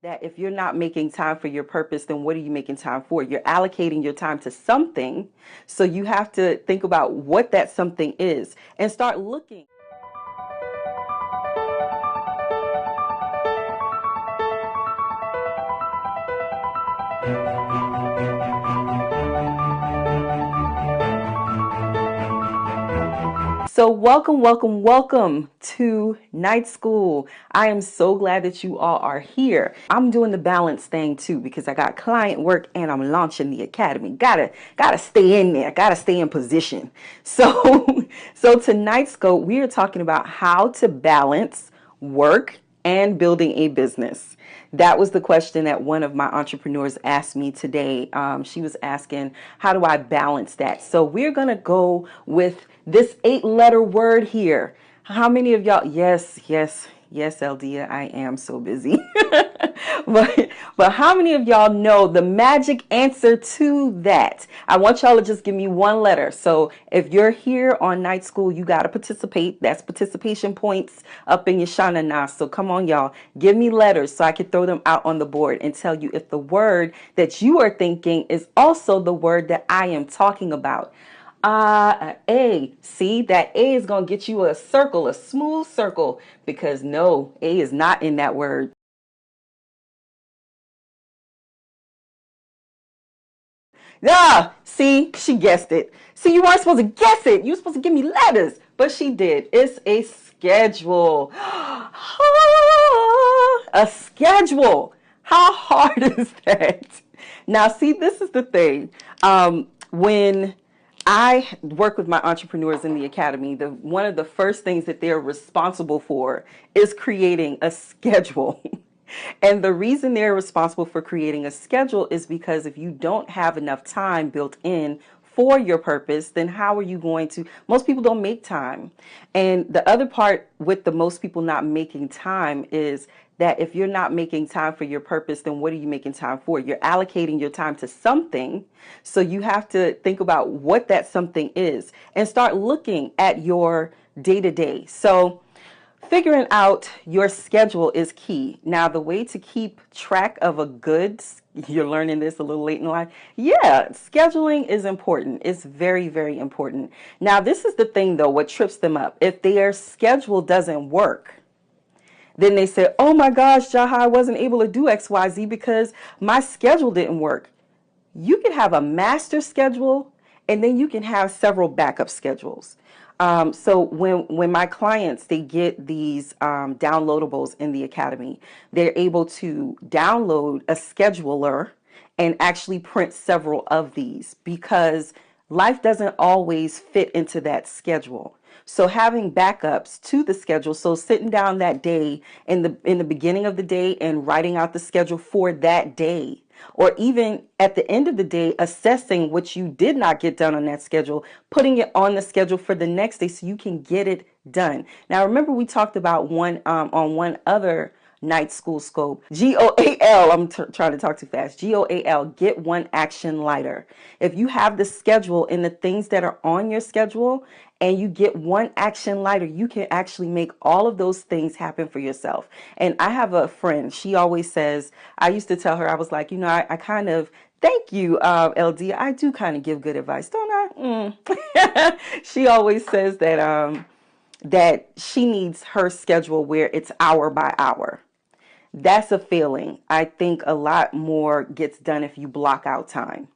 That if you're not making time for your purpose, then what are you making time for? You're allocating your time to something. So you have to think about what that something is and start looking. So welcome, welcome, welcome to night school. I am so glad that you all are here. I'm doing the balance thing too because I got client work and I'm launching the academy. Gotta stay in there. Gotta stay in position. So, so tonight's scope, we are talking about how to balance work and building a business. That was the question that one of my entrepreneurs asked me today. She was asking, how do I balance that? So we're going to go with this 8-letter word here. How many of y'all? Yes, yes, yes, Eldia, I am so busy. but how many of y'all know the magic answer to that? I want y'all to just give me one letter. So if you're here on night school, you got to participate. That's participation points up in your Shana Na. So come on, y'all. Give me letters so I can throw them out on the board and tell you if the word that you are thinking is also the word that I am talking about. A. See, that A is going to get you a circle, a smooth circle, because no, A is not in that word. Ah, see, she guessed it. See, you weren't supposed to guess it. You were supposed to give me letters, but she did. It's a schedule. A schedule. How hard is that? Now, see, this is the thing. When I work with my entrepreneurs in the academy, one of the first things that they're responsible for is creating a schedule. And the reason they're responsible for creating a schedule is because if you don't have enough time built in for your purpose, then how are you going to? Most people don't make time. And the other part with the most people not making time is that if you're not making time for your purpose, then what are you making time for? You're allocating your time to something. So you have to think about what that something is and start looking at your day to day. So figuring out your schedule is key. Now, the way to keep track of a good, you're learning this a little late in life. Yeah, scheduling is important. It's very, very important. Now, this is the thing though, what trips them up. If their schedule doesn't work, then they say, oh my gosh, Jaha, I wasn't able to do XYZ because my schedule didn't work. You can have a master schedule and then you can have several backup schedules. So when my clients, they get these downloadables in the academy, they're able to download a scheduler and actually print several of these because life doesn't always fit into that schedule. So having backups to the schedule, so sitting down that day in the beginning of the day and writing out the schedule for that day, or even at the end of the day, assessing what you did not get done on that schedule, putting it on the schedule for the next day so you can get it done. Now, remember we talked about on one other night school scope, G.O.A.L. I'm trying to talk too fast. G.O.A.L. Get one action lighter. If you have the schedule and the things that are on your schedule and you get one action lighter, you can actually make all of those things happen for yourself. And I have a friend, she always says, I used to tell her, I was like, I kind of, thank you, LD. I do kind of give good advice, don't I? She always says that she needs her schedule where it's hour by hour. That's a feeling. I think a lot more gets done if you block out time.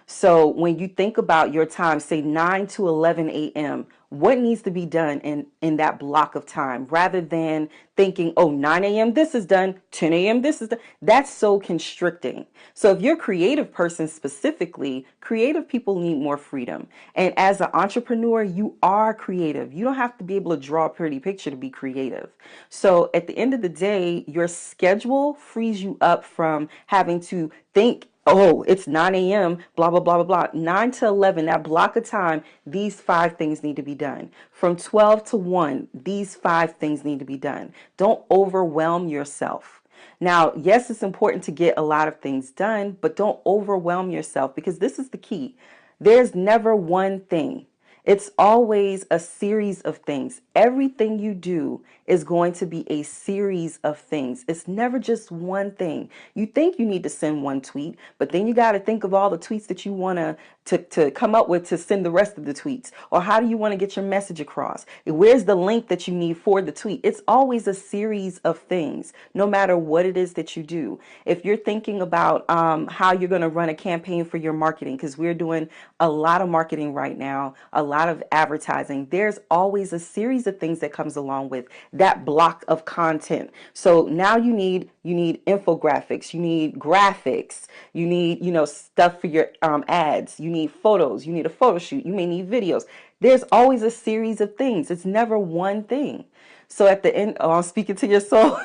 So when you think about your time, say 9 to 11 a.m., what needs to be done in that block of time rather than thinking, oh, 9 a.m. this is done, 10 a.m. this is done. That's so constricting. So if you're a creative person specifically, creative people need more freedom. And as an entrepreneur, you are creative. You don't have to be able to draw a pretty picture to be creative. So at the end of the day, your schedule frees you up from having to think, oh, it's 9 a.m., blah, blah, blah, blah, blah. 9 to 11, that block of time, these 5 things need to be done. From 12 to 1, these 5 things need to be done. Don't overwhelm yourself. Now, yes, it's important to get a lot of things done, but don't overwhelm yourself because this is the key. There's never one thing. It's always a series of things. Everything you do is going to be a series of things. It's never just one thing. You think you need to send one tweet, but then you got to think of all the tweets that you want to come up with to send the rest of the tweets. Or how do you want to get your message across? Where's the link that you need for the tweet? It's always a series of things, no matter what it is that you do. If you're thinking about how you're going to run a campaign for your marketing, because we're doing a lot of marketing right now, a lot of advertising, there's always a series of things that comes along with that block of content. So now you need infographics, you need graphics, you need, stuff for your ads, you need photos, you need a photo shoot, you may need videos. There's always a series of things. It's never one thing. So at the end, oh, I'm speaking to your soul.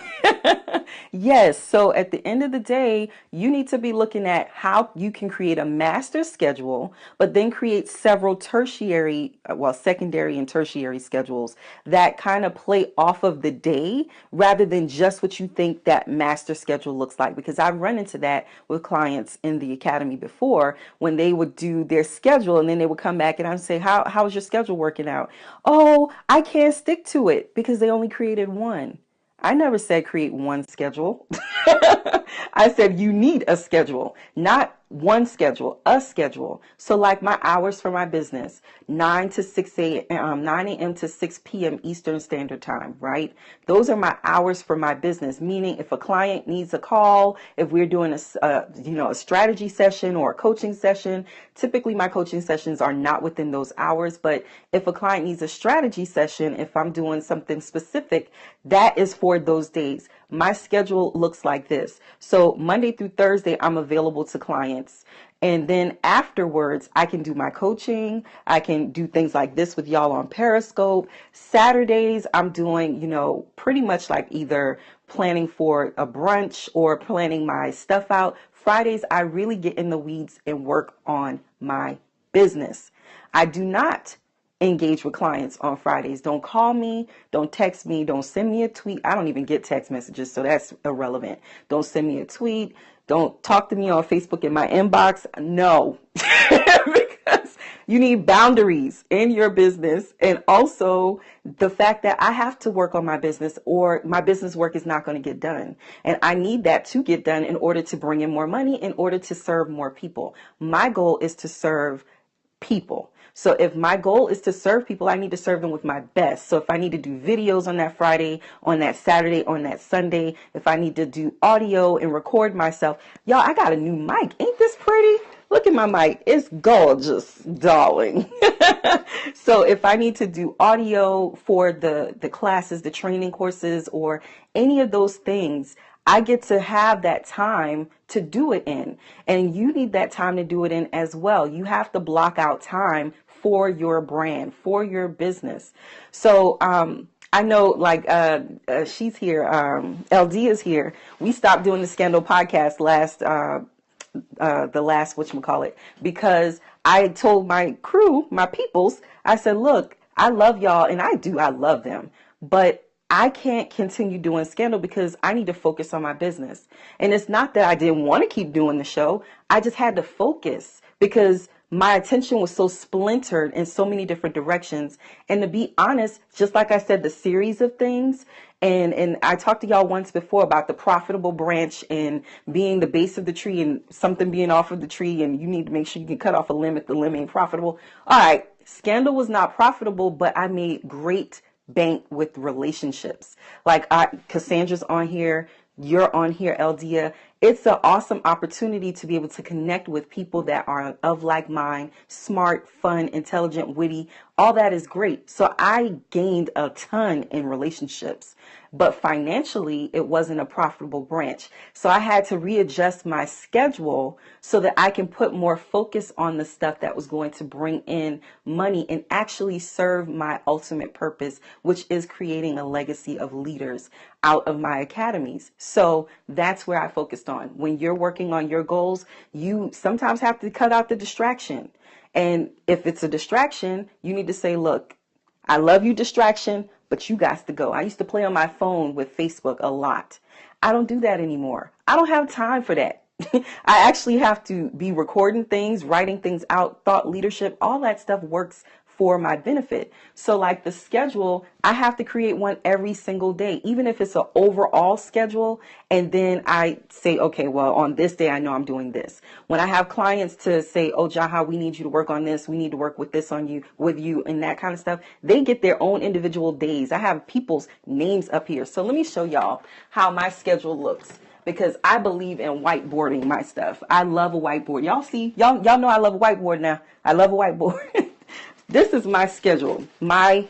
Yes. So at the end of the day, you need to be looking at how you can create a master schedule, but then create several secondary and tertiary schedules that kind of play off of the day rather than just what you think that master schedule looks like. Because I've run into that with clients in the academy before when they would do their schedule and then they would come back and I'd say, how's your schedule working out? Oh, I can't stick to it because they only created one. I never said create one schedule. I said you need a schedule, not one schedule, a schedule. So like my hours for my business, 9 a.m. to 6 p.m. Eastern Standard Time, right? Those are my hours for my business, meaning if a client needs a call, if we're doing a strategy session or a coaching session, typically my coaching sessions are not within those hours, but if a client needs a strategy session, if I'm doing something specific, that is for those days. My schedule looks like this. So Monday through Thursday, I'm available to clients. And then afterwards, I can do my coaching. I can do things like this with y'all on Periscope. Saturdays, I'm doing, pretty much like either planning for a brunch or planning my stuff out. Fridays, I really get in the weeds and work on my business. I do not engage with clients on Fridays. Don't call me, don't text me, don't send me a tweet. I don't even get text messages, so that's irrelevant. Don't send me a tweet. Don't talk to me on Facebook in my inbox. No, because you need boundaries in your business. And also the fact that I have to work on my business or my business work is not going to get done. And I need that to get done in order to bring in more money, in order to serve more people. My goal is to serve people. So if my goal is to serve people, I need to serve them with my best. So if I need to do videos on that Friday, on that Saturday, on that Sunday, if I need to do audio and record myself, y'all, I got a new mic. Ain't this pretty? Look at my mic. It's gorgeous, darling. So if I need to do audio for the classes, the training courses, or any of those things, I get to have that time to do it in. And you need that time to do it in as well. You have to block out time for your brand, for your business. So I know she's here, LD is here. We stopped doing the Scandal podcast whatchamacallit, because I told my crew, my peoples, I said, look, I love y'all, and I love them, but I can't continue doing Scandal because I need to focus on my business. And it's not that I didn't want to keep doing the show. I just had to focus because my attention was so splintered in so many different directions. And to be honest, just like I said, the series of things, and I talked to y'all once before about the profitable branch and being the base of the tree and something being off of the tree, and you need to make sure you can cut off a limb if the limb ain't profitable. All right, Scandal was not profitable, but I made great bank with relationships. Like Cassandra's on here, you're on here, Eldia. It's an awesome opportunity to be able to connect with people that are of like mind, smart, fun, intelligent, witty. All that is great. So I gained a ton in relationships, but financially it wasn't a profitable branch. So I had to readjust my schedule so that I can put more focus on the stuff that was going to bring in money and actually serve my ultimate purpose, which is creating a legacy of leaders out of my academies. So that's where I focused on. When you're working on your goals, you sometimes have to cut out the distraction. And if it's a distraction, you need to say, look, I love you, distraction, but you got to go. I used to play on my phone with Facebook a lot. I don't do that anymore. I don't have time for that. I actually have to be recording things, writing things out, thought leadership, all that stuff works for my benefit. So like the schedule, I have to create one every single day, even if it's an overall schedule. And then I say, okay, well, on this day, I know I'm doing this. When I have clients to say, oh, Jaha, we need you to work on this. We need to work with this on you, with you, and that kind of stuff. They get their own individual days. I have people's names up here. So let me show y'all how my schedule looks, because I believe in whiteboarding my stuff. I love a whiteboard. Y'all see, y'all know I love a whiteboard now. I love a whiteboard. This is my schedule. My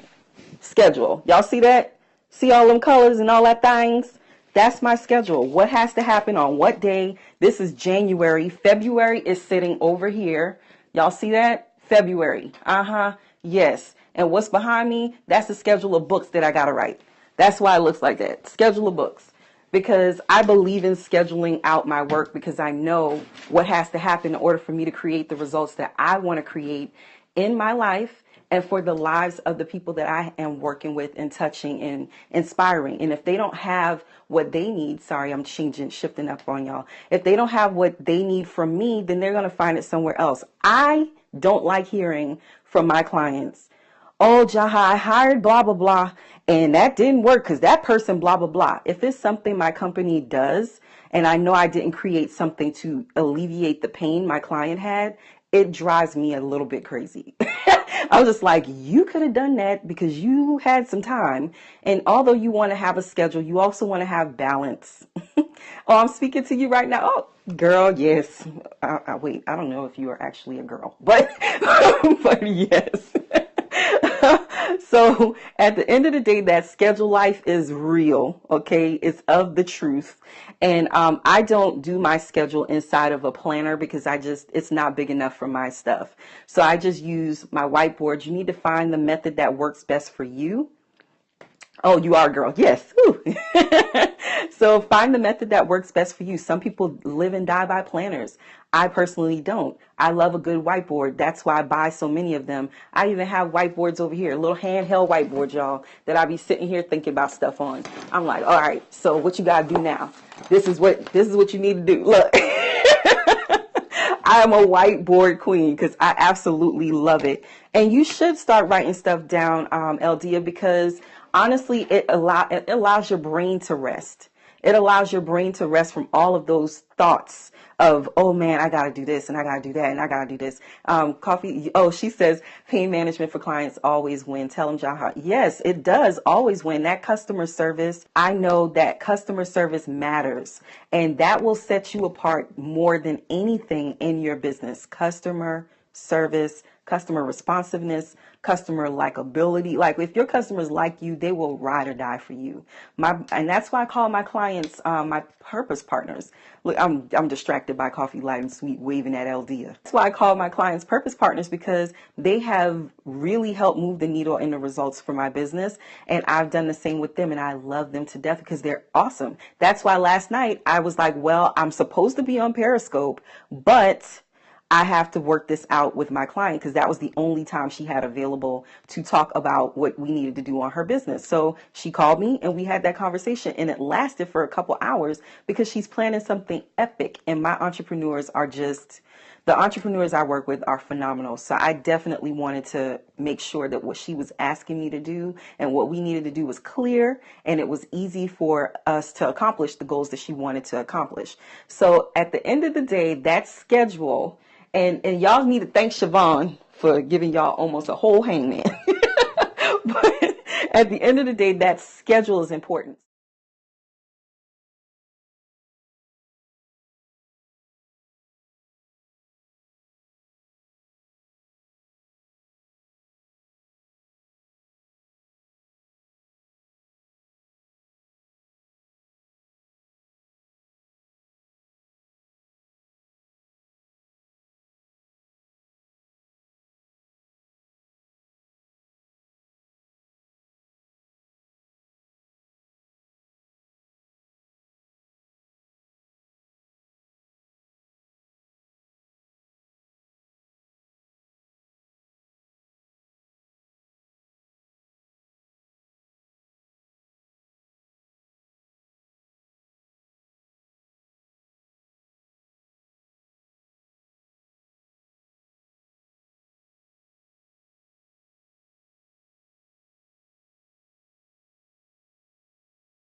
schedule. Y'all see that? See all them colors and all that things? That's my schedule. What has to happen on what day? This is January. February is sitting over here. Y'all see that? February. Yes. And what's behind me? That's the schedule of books that I got to write. That's why it looks like that. Schedule of books. Because I believe in scheduling out my work, because I know what has to happen in order for me to create the results that I want to create in my life and for the lives of the people that I am working with and touching and inspiring. And if they don't have what they need, sorry, I'm shifting up on y'all. If they don't have what they need from me, then they're going to find it somewhere else. I don't like hearing from my clients, oh, Jaha, I hired blah, blah, blah, and that didn't work because that person blah, blah, blah. If it's something my company does and I know I didn't create something to alleviate the pain my client had, it drives me a little bit crazy. I was just like, you could have done that because you had some time. And although you want to have a schedule, you also want to have balance. Oh, I'm speaking to you right now. Oh, girl, yes. Wait, I don't know if you are actually a girl, but, but yes. So at the end of the day, that schedule life is real. Okay. It's of the truth. And I don't do my schedule inside of a planner because it's not big enough for my stuff. So I just use my whiteboard. You need to find the method that works best for you. Oh, you are a girl. Yes. So find the method that works best for you. Some people live and die by planners. I personally don't. I love a good whiteboard. That's why I buy so many of them. I even have whiteboards over here, little handheld whiteboards, y'all, that I be sitting here thinking about stuff on. I'm like, all right, so what you got to do now? This is what you need to do. Look. I am a whiteboard queen because I absolutely love it. And you should start writing stuff down, Eldia, because honestly, it allows your brain to rest. It allows your brain to rest from all of those thoughts of, oh man, I got to do this and I got to do that and I got to do this. Coffee. Oh, she says pain management for clients always win. Tell them, Jaha. Yes, it does always win. That customer service. I know that customer service matters, and that will set you apart more than anything in your business. Customer service, customer responsiveness, customer likability. Like if your customers like you, they will ride or die for you. And that's why I call my clients my purpose partners. Look, I'm distracted by Coffee Light and Sweet waving at Eldia. That's why I call my clients purpose partners, because they have really helped move the needle in the results for my business. And I've done the same with them, and I love them to death because they're awesome. That's why last night I was like, well, I'm supposed to be on Periscope, but I have to work this out with my client because that was the only time she had available to talk about what we needed to do on her business. So she called me and we had that conversation, and it lasted for a couple hours because she's planning something epic. And my entrepreneurs are the entrepreneurs I work with are phenomenal. So I definitely wanted to make sure that what she was asking me to do and what we needed to do was clear, and it was easy for us to accomplish the goals that she wanted to accomplish. So at the end of the day, that schedule. And y'all need to thank Siobhan for giving y'all almost a whole hangman. But at the end of the day, that schedule is important.